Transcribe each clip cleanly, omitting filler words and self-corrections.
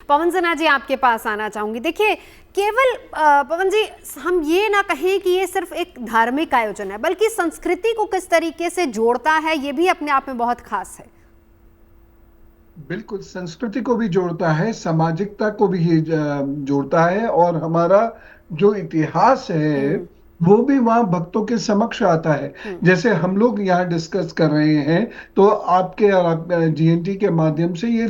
पवन सिन्हा जी, आपके पास आना चाहूंगी। देखिए, केवल पवन जी, हम ये ना कहें कि ये सिर्फ एक धार्मिक आयोजन है, बल्कि संस्कृति को किस तरीके से जोड़ता है ये भी अपने आप में बहुत खास है। बिल्कुल, संस्कृति को भी जोड़ता है, सामाजिकता को भी ये जोड़ता है, और हमारा जो इतिहास है हम्म। वो भी वहाँ भक्तों के समक्ष आता है। हम्म। जैसे हम लोग यहाँ डिस्कस कर रहे हैं, तो आपके और जीएनटी के माध्यम से ये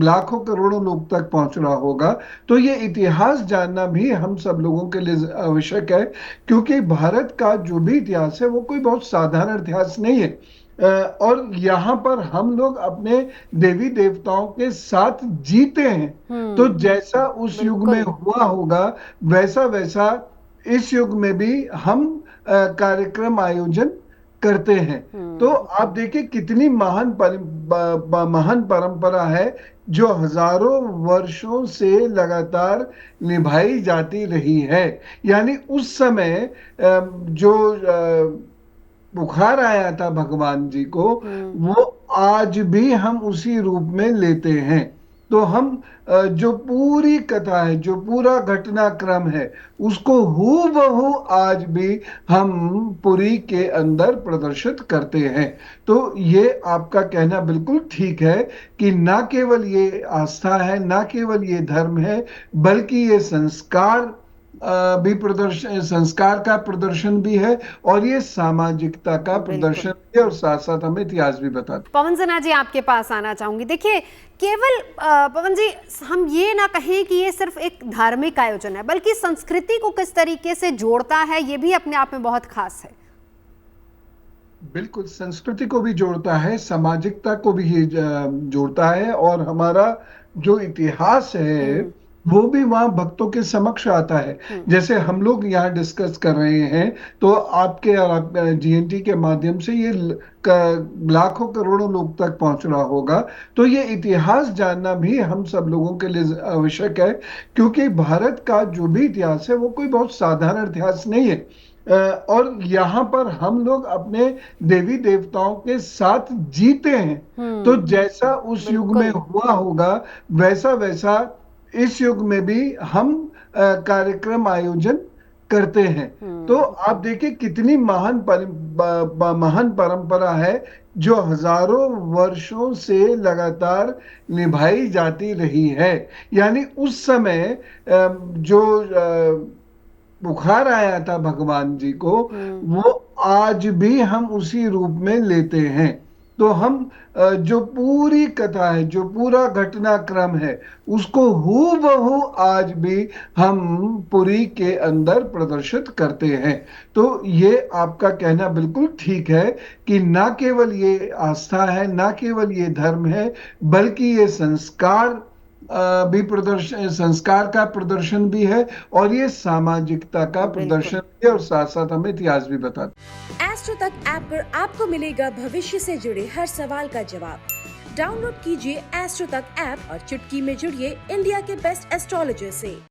लाखों करोड़ों लोग तक पहुंच रहा होगा। तो ये इतिहास जानना भी हम सब लोगों के लिए आवश्यक है, क्योंकि भारत का जो भी इतिहास है वो कोई बहुत साधारण इतिहास नहीं है। और यहाँ पर हम लोग अपने देवी देवताओं के साथ जीते हैं। तो हम्म। जैसा उस युग में बिल्कुल। हुआ होगा, वैसा वैसा इस युग में भी हम कार्यक्रम आयोजन करते हैं। तो हम्म। आप देखिए कितनी महान परंपरा है, जो हजारों वर्षों से लगातार निभाई जाती रही है। यानी उस समय जो बुखार आया था भगवान जी को, हम्म। वो आज भी हम उसी रूप में लेते हैं। तो हम जो पूरी कथा है, जो पूरा घटनाक्रम है, उसको हूबहू आज भी हम पुरी के अंदर प्रदर्शित करते हैं। तो ये आपका कहना बिल्कुल ठीक है कि ना केवल ये आस्था है, ना केवल ये धर्म है, बल्कि ये संस्कार भी प्रदर्शन, संस्कार का प्रदर्शन भी है, और ये सामाजिकता का प्रदर्शन बिल्कुल। भी है, और साथ साथ हमें इतिहास भी बताता पवन सिन्हा जी, आपके पास आना चाहूंगी। देखिए, केवल पवन जी, हम ये ना कहें कि ये सिर्फ एक धार्मिक आयोजन है, बल्कि संस्कृति को किस तरीके से जोड़ता है ये भी अपने आप में बहुत खास है। है। बिल्कुल, संस्कृति को भी जोड़ता है, सामाजिकता को भी ये जोड़ता है, और हमारा जो इतिहास है हम्म। वो भी वहाँ भक्तों के समक्ष आता है। हम्म। जैसे हम लोग यहाँ डिस्कस कर रहे हैं, तो आपके और जीएनटी के माध्यम से ये लाखों करोड़ों लोग तक पहुंच रहा होगा। तो ये इतिहास जानना भी हम सब लोगों के लिए आवश्यक है, क्योंकि भारत का जो भी इतिहास है वो कोई बहुत साधारण इतिहास नहीं है। और यहाँ पर हम लोग अपने देवी देवताओं के साथ जीते हैं। तो हम्म। जैसा उस युग में बिल्कुल। हुआ होगा, वैसा वैसा इस युग में भी हम कार्यक्रम आयोजन करते हैं। तो हम्म। आप देखिए कितनी महान परंपरा है, जो हजारों वर्षों से लगातार निभाई जाती रही है। यानी उस समय जो बुखार आया था भगवान जी को, हम्म। वो आज भी हम उसी रूप में लेते हैं। तो हम जो पूरी कथा है, जो पूरा घटनाक्रम है, उसको हूबहू आज भी हम पुरी के अंदर प्रदर्शित करते हैं। तो ये आपका कहना बिल्कुल ठीक है कि ना केवल ये आस्था है, ना केवल ये धर्म है, बल्कि ये संस्कार भी प्रदर्शन, संस्कार का प्रदर्शन भी है, और ये सामाजिकता का प्रदर्शन बिल्कुल। भी है, और साथ साथ हमें इतिहास भी बताता एस्ट्रो तक ऐप पर आपको मिलेगा भविष्य से जुड़े हर सवाल का जवाब। डाउनलोड कीजिए एस्ट्रो तक ऐप और चुटकी में जुड़िए इंडिया के बेस्ट एस्ट्रोलॉजर से।